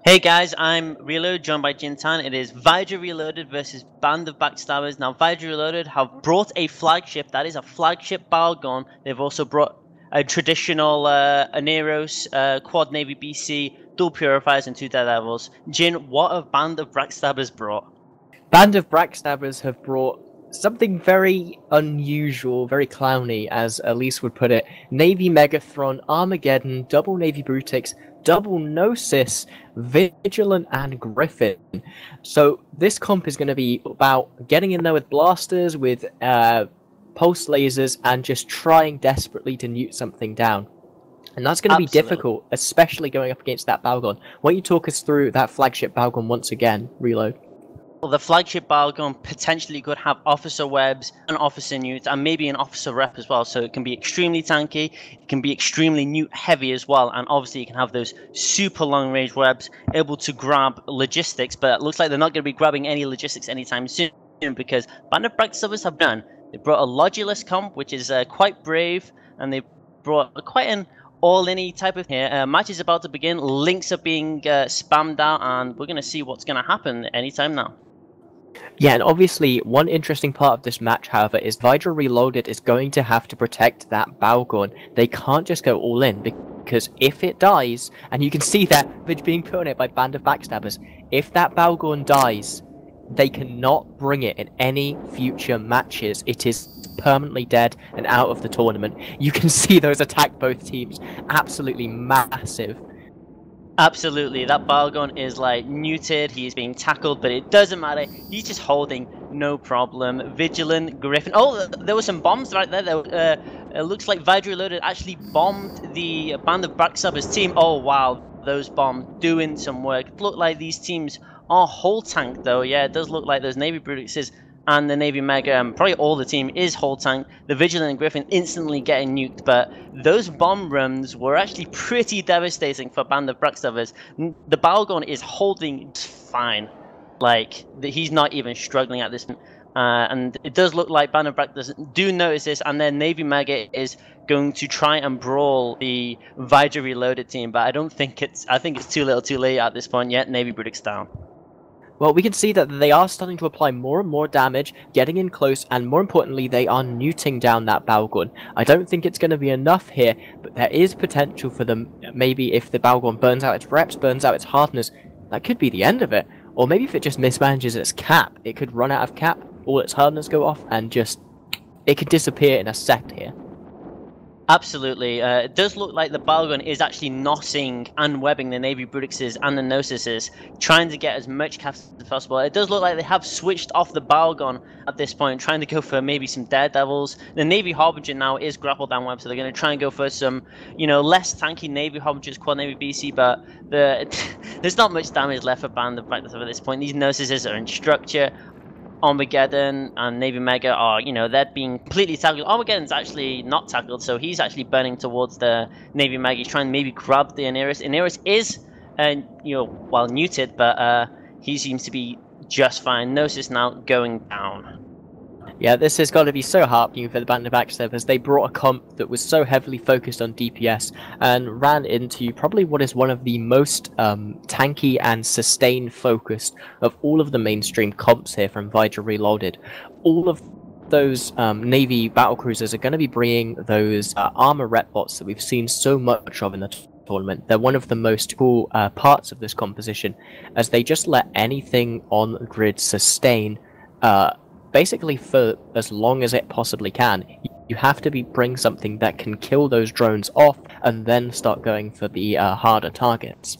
Hey guys, I'm Reload, joined by Jintan. It is Vydra Reloaded versus Band of Backstabbers. Now, Vydra Reloaded have brought a flagship. That is a flagship Balgon. They've also brought a traditional Aneros, Quad Navy BC, dual purifiers, and 2 Daredevils. Jin, what have Band of Backstabbers brought? Band of Backstabbers have brought something very unusual, very clowny, as Elise would put it. Navy Megathron, Armageddon, double Navy Brutix, double Gnosis, Vigilant, and Griffin. So this comp is going to be about getting in there with blasters, with pulse lasers, and just trying desperately to nuke something down. And that's going to be difficult, especially going up against that Balgon. Why don't you talk us through that flagship Balgon once again, Reload? Well, the flagship Balgon potentially could have officer webs, an officer newt, and maybe an officer rep as well. So it can be extremely tanky, it can be extremely newt heavy as well, and obviously you can have those super long range webs able to grab logistics. But it looks like they're not going to be grabbing any logistics anytime soon because Band of Backstabbers have done. They brought a Lodulus comp, which is quite brave, and they brought quite an all-in-y type of here. Match is about to begin. Links are being spammed out, and we're going to see what's going to happen anytime now. Yeah, and obviously, one interesting part of this match, however, is Vydra Relolded is going to have to protect that Balgon. They can't just go all in, because if it dies, and you can see that being put on it by Band of Backstabbers, if that Balgon dies, they cannot bring it in any future matches. It is permanently dead and out of the tournament. You can see those attack both teams. Absolutely massive. Absolutely, that Balgon is like muted, he's being tackled, but it doesn't matter, he's just holding, no problem. Vigilant, Griffin, oh, there were some bombs right there, it looks like Vydra Reloaded actually bombed the Band of Backstabbers team. Oh wow, those bombs doing some work. It looked like these teams are whole tank though, yeah, it does look like those Navy Brutixes and the Navy Mega, probably all the team is whole tank. The Vigilant and Griffin instantly getting nuked, but those bomb runs were actually pretty devastating for Band of Backstabbers. The Balgon is holding fine. Like, he's not even struggling at this point. And it does look like Band of Backstabbers do notice this, and then Navy Mega is going to try and brawl the Vydra Reloaded team, but I think it's too little too late at this point yet. Navy Brutix down. Well, we can see that they are starting to apply more and more damage, getting in close, and more importantly, they are neuting down that Balgon. I don't think it's going to be enough here, but there is potential for them. Maybe if the Balgon burns out its reps, burns out its hardness, that could be the end of it. Or maybe if it just mismanages its cap, it could run out of cap, all its hardness go off, and just it could disappear in a sec here. Absolutely. It does look like the Balgon is actually nossing and webbing the Navy Brutixes and the Gnosises, trying to get as much cap as possible. It does look like they have switched off the Balgon at this point, trying to go for maybe some Daredevils. The Navy Harbinger now is grappled down web, so they're going to try and go for some, less tanky Navy Harbingers, Quad Navy BC, but there's not much damage left for Band of Backstabbers at this point. These Gnosises are in structure. Armageddon and Navy Mega are, they're being completely tackled. Armageddon's actually not tackled, so he's actually burning towards the Navy Mega. He's trying to maybe grab the Aneros. Aneros is, well, neuted, but he seems to be just fine. Gnosis now going down. Yeah, this has got to be so heartening for the Band of Backstabbers. They brought a comp that was so heavily focused on DPS and ran into probably what is one of the most tanky and sustain focused of all of the mainstream comps here from Vydra Reloaded. All of those Navy battlecruisers are going to be bringing those armor rep bots that we've seen so much of in the tournament. They're one of the most cool parts of this composition, as they just let anything on the grid sustain basically for as long as it possibly can. You have to bring something that can kill those drones off and then start going for the harder targets.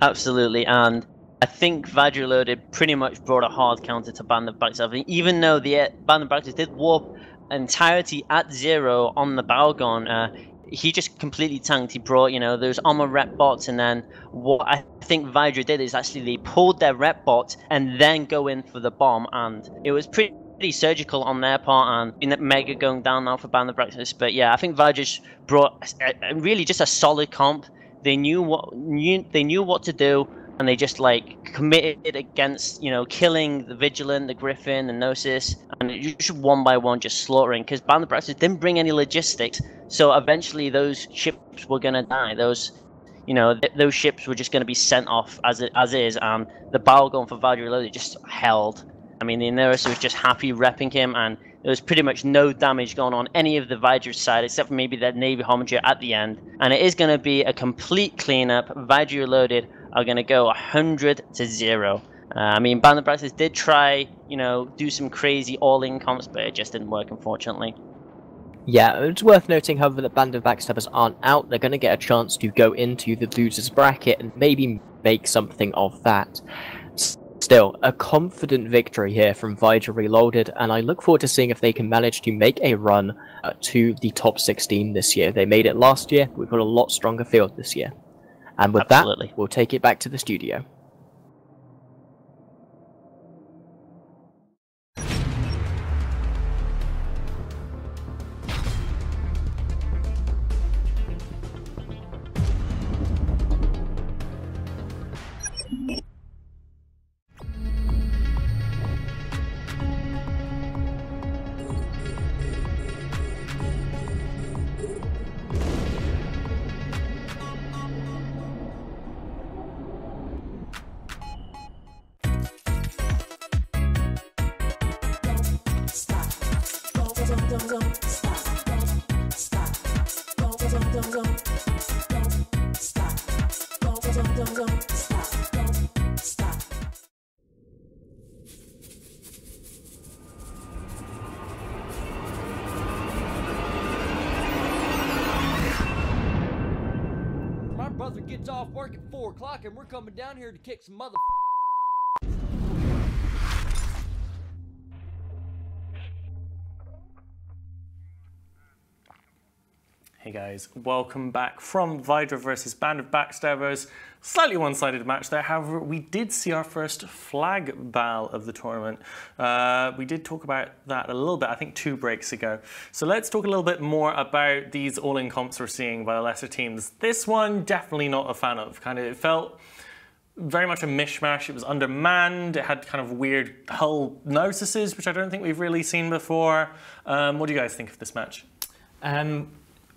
Absolutely, and I think Vydra Reloaded pretty much brought a hard counter to Band of Backstabbers. Even though the Band of Backstabbers did warp entirety at 0 on the Balgon, he just completely tanked. He brought, those armor rep bots, and then what I think Vydra did is actually they pulled their rep bot and then go in for the bomb, and it was pretty surgical on their part, and Mega going down now for Band of Backstabbers. But yeah, I think Vydra brought really just a solid comp. They knew what to do, and they just like committed against killing the Vigilant, the Griffin, the Gnosis, and just one by one just slaughtering, because Band of Backstabbers didn't bring any logistics, so eventually those ships were gonna die. Those you know, those ships were just going to be sent off as is, and the battle gun for Vydra Relolded just held. I mean, the Inerus was just happy repping him, and there was pretty much no damage going on any of the Vydra's side, except for maybe that Navy Homager at the end. And it is going to be a complete cleanup. Vydra Relolded are going to go 100-0. I mean, Band of Backstabbers did try, you know, do some crazy all-in comps, but it just didn't work, unfortunately. Yeah, it's worth noting, however, that Band of Backstabbers aren't out. They're going to get a chance to go into the losers bracket and maybe make something of that. Still, a confident victory here from Vydra Relolded, and I look forward to seeing if they can manage to make a run to the top 16 this year. They made it last year. We've got a lot stronger field this year. And with Absolutely. that, we'll take it back to the studio. My brother gets off work at 4 o'clock and we're coming down here to kick some mother. Hey guys, welcome back from Vydra versus Band of Backstabbers. Slightly one-sided match there, however, we did see our first flag bal of the tournament. We did talk about that a little bit, I think 2 breaks ago. So let's talk a little bit more about these all-in comps we're seeing by the lesser teams. This one, definitely not a fan of. It felt very much a mishmash. It was undermanned. It had kind of weird hull notices, which I don't think we've really seen before. What do you guys think of this match?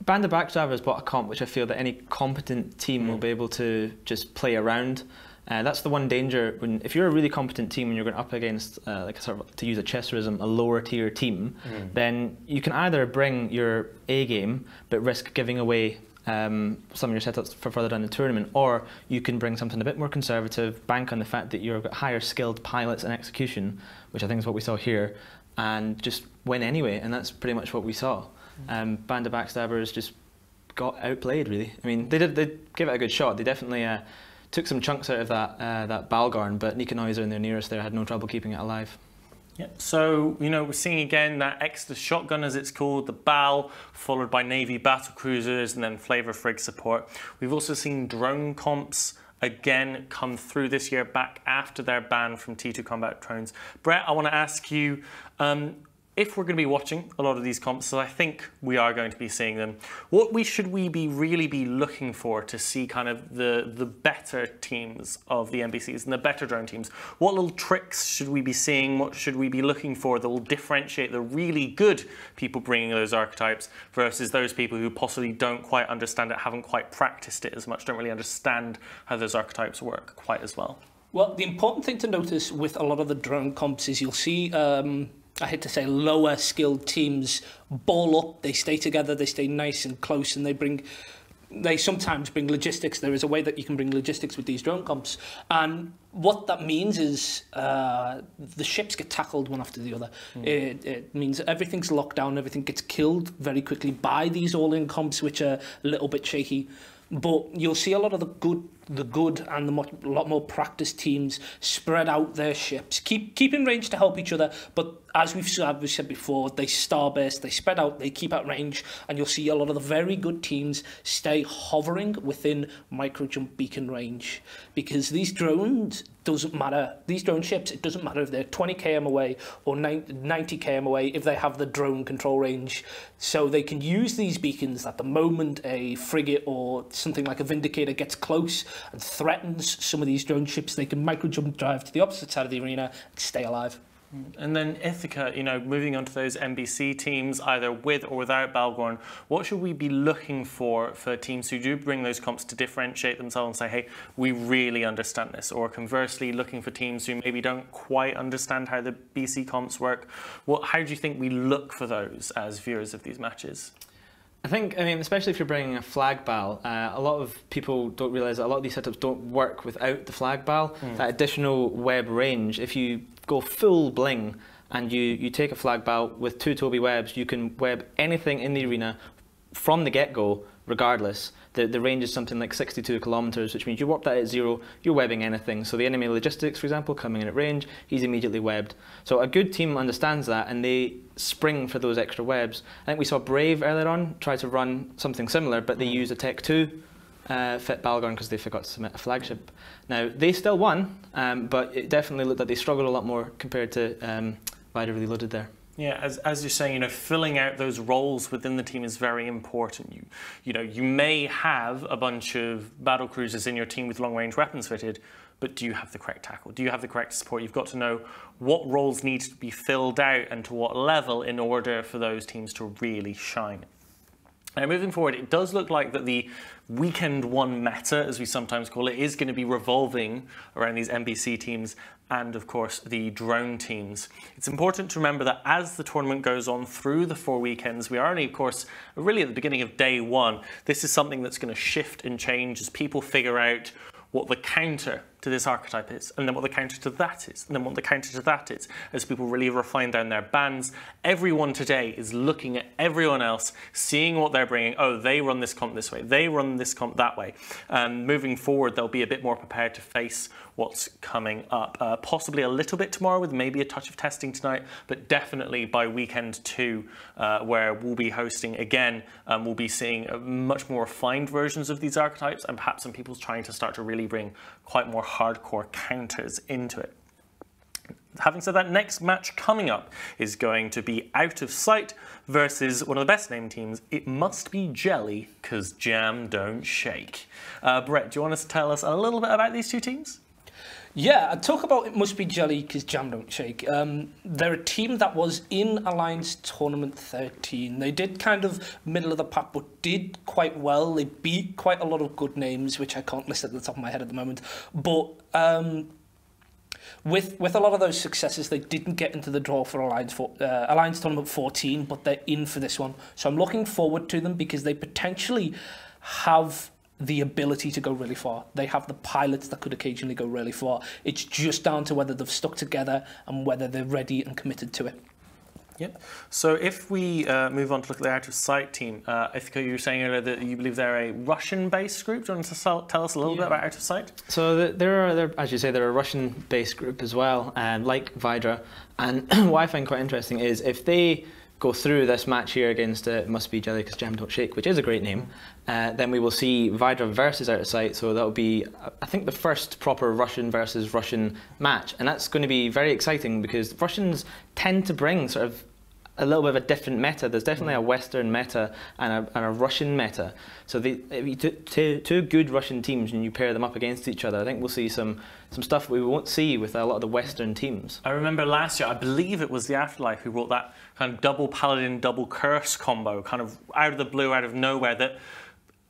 Band of Backstabbers bought a comp which I feel that any competent team will be able to just play around. That's the one danger if you're a really competent team and you're going up against, like sort of, to use a chesserism, a lower tier team, then you can either bring your A game but risk giving away some of your setups for further down the tournament, or you can bring something a bit more conservative, bank on the fact that you've got higher skilled pilots and execution, which I think is what we saw here, and just win anyway, and that's pretty much what we saw. Band of Backstabbers just got outplayed, really. I mean, they gave it a good shot. They definitely took some chunks out of that Balgarn, but Nikaneuser and their nearest there had no trouble keeping it alive. Yeah, so, you know, we're seeing again that extra shotgun, as it's called, the BAL, followed by Navy battlecruisers and then Flavor Frig support. We've also seen drone comps again come through this year, back after their ban from T2 combat drones. Brett, I want to ask you, if we're going to be watching a lot of these comps, so I think we are going to be seeing them, what should we really be looking for to see kind of the better teams of the NBCs and the better drone teams? What little tricks should we be seeing? What should we be looking for that will differentiate the really good people bringing those archetypes versus those people who possibly don't quite understand it, haven't quite practiced it as much, don't really understand how those archetypes work quite as well? Well, the important thing to notice with a lot of the drone comps is you'll see I hate to say lower skilled teams ball up, they stay together, they stay nice and close, and they sometimes bring logistics. There is a way that you can bring logistics with these drone comps, and what that means is the ships get tackled one after the other. It means everything's locked down, everything gets killed very quickly by these all-in comps, which are a little bit shaky. But you'll see a lot of the good and a lot more practiced teams spread out their ships, keep in range to help each other. But as we've said before, they starburst, they spread out, they keep at range, and you'll see a lot of the very good teams stay hovering within micro jump beacon range, because these drones doesn't matter. These drone ships, it doesn't matter if they're 20 km away or 90 km away if they have the drone control range. So they can use these beacons at the moment a frigate or something like a Vindicator gets close and threatens some of these drone ships. They can micro jump drive to the opposite side of the arena and stay alive. And then Ithaca, you know, moving on to those NBC teams, either with or without Balgorn, what should we be looking for teams who do bring those comps to differentiate themselves and say, hey, we really understand this? Or conversely, looking for teams who maybe don't quite understand how the BC comps work. How do you think we look for those as viewers of these matches? I think, especially if you're bringing a flag bal, a lot of people don't realise that a lot of these setups don't work without the flag bal. That additional web range, if you go full bling and you take a flag bal with 2 Toby webs, you can web anything in the arena from the get-go, regardless. The range is something like 62 kilometers, which means you warp that at 0, you're webbing anything. So the enemy logistics, for example, coming in at range, he's immediately webbed. So a good team understands that and they spring for those extra webs. I think we saw Brave earlier on try to run something similar, but they used a Tech 2 fit Balgorn because they forgot to submit a flagship. Now, they still won, but it definitely looked like they struggled a lot more compared to Vydra Relolded there. Yeah, as you're saying, you know, filling out those roles within the team is very important. You may have a bunch of battle cruisers in your team with long-range weapons fitted, but do you have the correct tackle? Do you have the correct support? You've got to know what roles need to be filled out and to what level in order for those teams to really shine. Now, moving forward, it does look like that the weekend one meta, as we sometimes call it, is going to be revolving around these NBC teams and, of course, the drone teams. It's important to remember that as the tournament goes on through the 4 weekends, we are only, of course, really at the beginning of day 1. This is something that's going to shift and change as people figure out what the counter to this archetype is, and then what the counter to that is, and then what the counter to that is, as people really refine down their bans. Everyone today is looking at everyone else, seeing what they're bringing. Oh, they run this comp this way, they run this comp that way. And moving forward, they'll be a bit more prepared to face what's coming up. Possibly a little bit tomorrow with maybe a touch of testing tonight, but definitely by weekend 2, where we'll be hosting again, we'll be seeing much more refined versions of these archetypes, and perhaps some people trying to start to really bring quite more hardcore counters into it. Having said that, next match coming up is going to be Out of Sight versus one of the best named teams. It must be Jelly, because Jam don't shake. Brett, do you want us to tell us a little bit about these two teams? Yeah, I'd talk about It Must Be Jelly because Jam don't shake. They're a team that was in Alliance Tournament 13. They did kind of middle of the pack, but did quite well. They beat quite a lot of good names, which I can't list at the top of my head at the moment. But with a lot of those successes, they didn't get into the draw for Alliance Tournament 14, but they're in for this one. So I'm looking forward to them because they potentially have the ability to go really far. They have the pilots that could occasionally go really far. It's just down to whether they've stuck together and whether they're ready and committed to it. Yep. So if we move on to look at the Out of Sight team, Ithaca, you were saying earlier that you believe they're a Russian-based group. Do you want to tell us a little bit about Out of Sight? So they're, as you say, they're a Russian-based group as well, like Vydra. And what I find quite interesting is if they go through this match here against It Must Be Jelly because Jam don't shake, which is a great name, then we will see Vydra versus Out of Sight. So that will be, I think, the first proper Russian versus Russian match, and that's going to be very exciting because Russians tend to bring sort of a little bit of a different meta. There's definitely a Western meta and a Russian meta. So two good Russian teams, and you pair them up against each other, I think we'll see some stuff we won't see with a lot of the Western teams. I remember last year, I believe it was the Afterlife who brought that kind of double Paladin, double Curse combo, kind of out of the blue, out of nowhere, that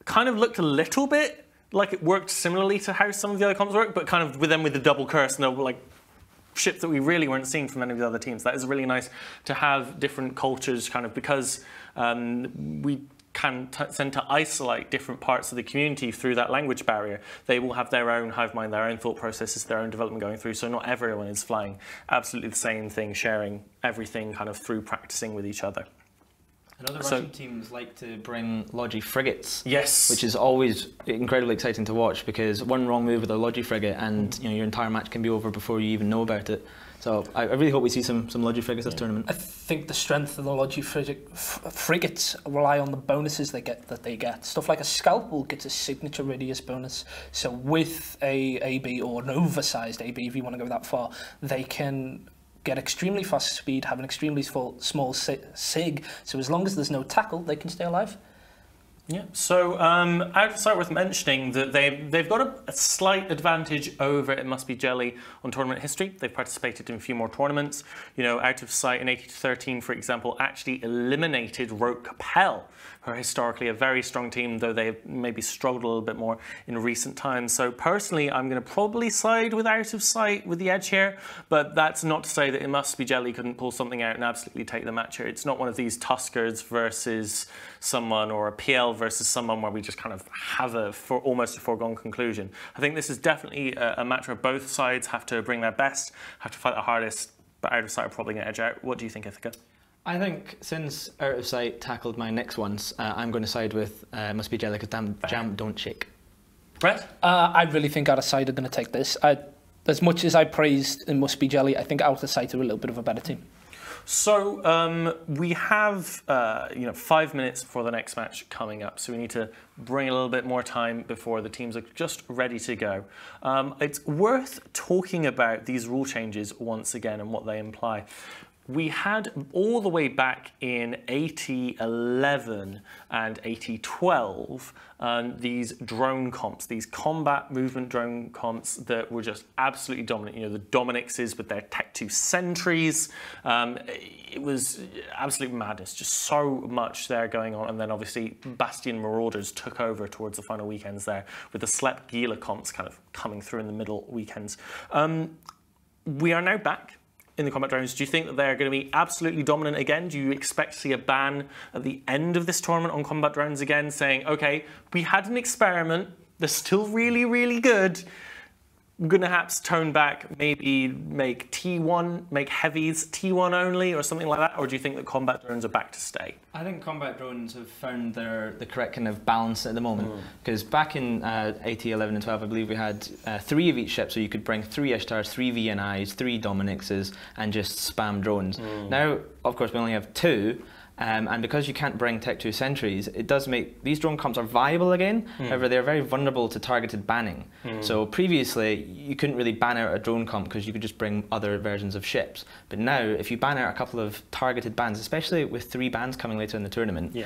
kind of looked a little bit like it worked similarly to how some of the other combos work, but kind of with the double Curse, and they were like ships that we really weren't seeing from any of the other teams. That is really nice to have different cultures, kind of, because we can tend to isolate different parts of the community through that language barrier. They will have their own hive mind, their own thought processes, their own development going through, so not everyone is flying absolutely the same thing, sharing everything kind of through practicing with each other. And other Russian teams like to bring Logi frigates, yes, which is always incredibly exciting to watch because one wrong move with a Logi frigate and your entire match can be over before you even know about it. So I really hope we see some Logi frigates this tournament. I think the strength of the Logi frigates rely on the bonuses they get. Stuff like a Scalpel gets a signature radius bonus. So with a AB or an oversized AB, if you want to go that far, they can get extremely fast speed, have an extremely small sig, so as long as there's no tackle, they can stay alive. Yeah, so out of sight, worth mentioning that they've got a slight advantage over It Must Be Jelly on tournament history. They've participated in a few more tournaments. You know, Out of Sight in 80-13, for example, actually eliminated Rote Capel, who are historically a very strong team, though they've maybe struggled a little bit more in recent times. So personally, I'm going to probably side with Out of Sight with the edge here, but that's not to say that It Must Be Jelly couldn't pull something out and absolutely take the match here. It's not one of these Tuskers versus someone or a PL versus someone where we just kind of have almost a foregone conclusion. I think this is definitely a match where both sides have to bring their best, have to fight the hardest, but Out of Sight are probably going to edge out. What do you think, Ithaca? I think since Out of Sight tackled my next ones, I'm going to side with Must Be Jelly, because damn jam don't shake. Brett? I really think Out of Sight are going to take this. As much as I praised It Must Be Jelly, I think Out of Sight are a little bit of a better team. So we have 5 minutes before the next match coming up, so we need to bring a little bit more time before the teams are just ready to go. It's worth talking about these rule changes once again and what they imply. We had all the way back in 8011 and 8012 these drone comps, these combat movement drone comps that were just absolutely dominant. You know, the Dominixes with their Tech 2 sentries. It was absolute madness, just so much there going on. And then obviously Bastion Marauders took over towards the final weekends there with the Slep Gila comps kind of coming through in the middle weekends. We are now back in the combat drones. Do you think that they're going to be absolutely dominant again? Do you expect to see a ban at the end of this tournament on combat drones again, saying, okay, we had an experiment, they're still really, really good, we're going to perhaps tone back, maybe make T1, make heavies T1 only or something like that? Or do you think that combat drones are back to stay? I think combat drones have found the correct kind of balance at the moment, because back in 80, 11 and 12, I believe we had 3 of each ship, so you could bring 3 Ishtars, 3 VNIs, 3 Dominixes, and just spam drones. Now, of course, we only have 2, and because you can't bring Tech 2 sentries, it does make these drone comps are viable again. However, they're very vulnerable to targeted banning. So previously, you couldn't really ban out a drone comp because you could just bring other versions of ships. But now, if you ban out a couple of targeted bans, especially with 3 bans coming later in the tournament,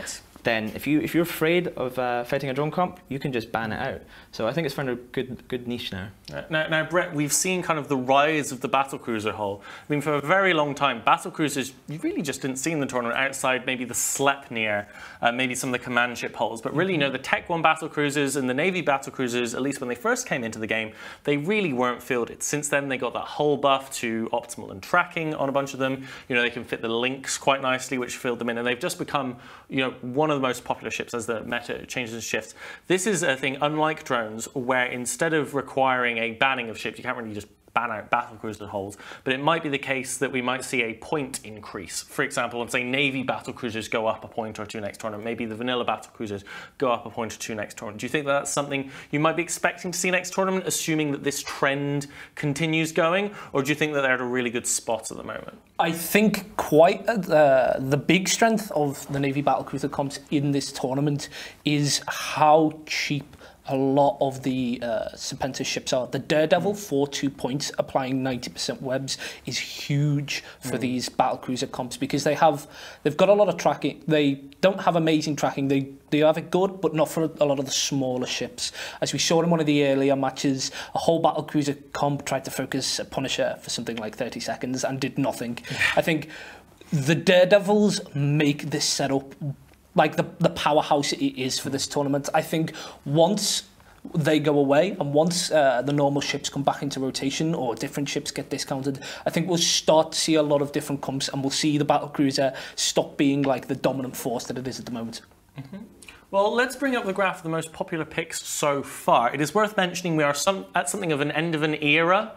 then if you're afraid of fighting a drone comp, you can just ban it out. So I think it's found a good niche now. Now, Brett, we've seen kind of the rise of the battlecruiser hull. I mean, for a very long time, battlecruisers you really just didn't see in the tournament outside maybe the Sleipnir, maybe some of the command ship hulls. But really, you know, the Tech 1 battlecruisers and the Navy battlecruisers, at least when they first came into the game, they really weren't fielded. Since then, they got that hull buff to optimal and tracking on a bunch of them. You know, they can fit the links quite nicely, which filled them in, and they've just become, you know, one of the most popular ships as the meta changes and shifts. This is a thing, unlike drones, where instead of requiring a banning of ships, you can't really just ban out battlecruiser hulls, but it might be the case that we might see a point increase. For example, let's say Navy battlecruisers go up a point or 2 next tournament, maybe the vanilla battlecruisers go up a point or 2 next tournament. Do you think that that's something you might be expecting to see next tournament, assuming that this trend continues going, or do you think that they're at a really good spot at the moment? I think quite the big strength of the Navy battlecruiser comps in this tournament is how cheap a lot of the Serpentis ships are. The Daredevil for 2 points, applying 90% webs, is huge for these battlecruiser comps because they've got a lot of tracking. They don't have amazing tracking. They have it good, but not for a lot of the smaller ships. As we saw in one of the earlier matches, a whole battlecruiser comp tried to focus a Punisher for something like 30 seconds and did nothing. I think the Daredevils make this setup like the powerhouse it is for this tournament. I think once they go away and once the normal ships come back into rotation or different ships get discounted, I think we'll start to see a lot of different comps and we'll see the battlecruiser stop being like the dominant force that it is at the moment. Well, let's bring up the graph of the most popular picks so far. It is worth mentioning we are at something of an end of an era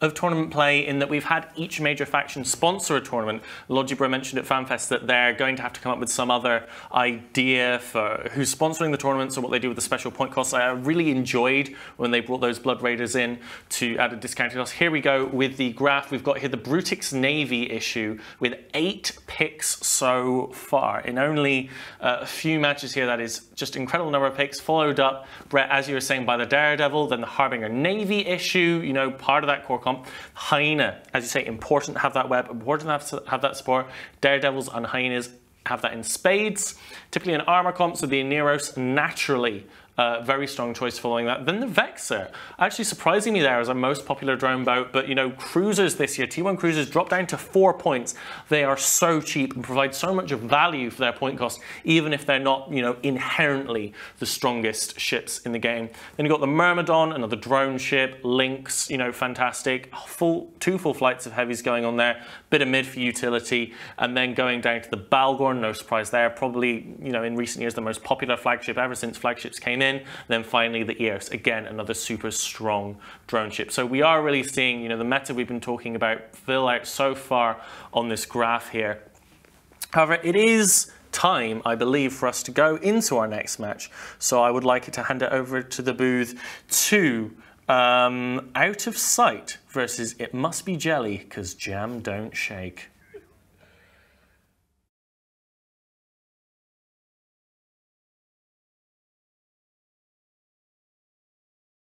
of tournament play in that we've had each major faction sponsor a tournament. Logibro mentioned at FanFest that they're going to have to come up with some other idea for who's sponsoring the tournaments or what they do with the special point costs. I really enjoyed when they brought those Blood Raiders in to add a discounted cost. Here we go with the graph. We've got here the Brutix Navy issue with 8 picks so far. In only a few matches here, that is just incredible number of picks, followed up, Brett, as you were saying, by the Daredevil, then the Harbinger Navy issue, you know, part of that core comp. Hyena, as you say, important to have that web, important to have that support. Daredevils and Hyenas, have that in spades. Typically an armor comp, so the Aneros naturally very strong choice following that. Then the Vexer, actually surprising me there as our most popular drone boat, but you know, cruisers this year, T1 cruisers dropped down to 4 points. They are so cheap and provide so much of value for their point cost, even if they're not, you know, inherently the strongest ships in the game. Then you've got the Myrmidon, another drone ship, Lynx, you know, fantastic. Two full flights of heavies going on there, bit of mid for utility, and then going down to the Balgorn, no surprise there, probably, you know, in recent years the most popular flagship ever since flagships came in. Then finally the Eos, again another super strong drone ship. So we are really seeing, you know, the meta we've been talking about fill out so far on this graph here. However, it is time, I believe, for us to go into our next match. So I would like to hand it over to the booth to Out of Sight versus It Must Be Jelly, because jam don't shake.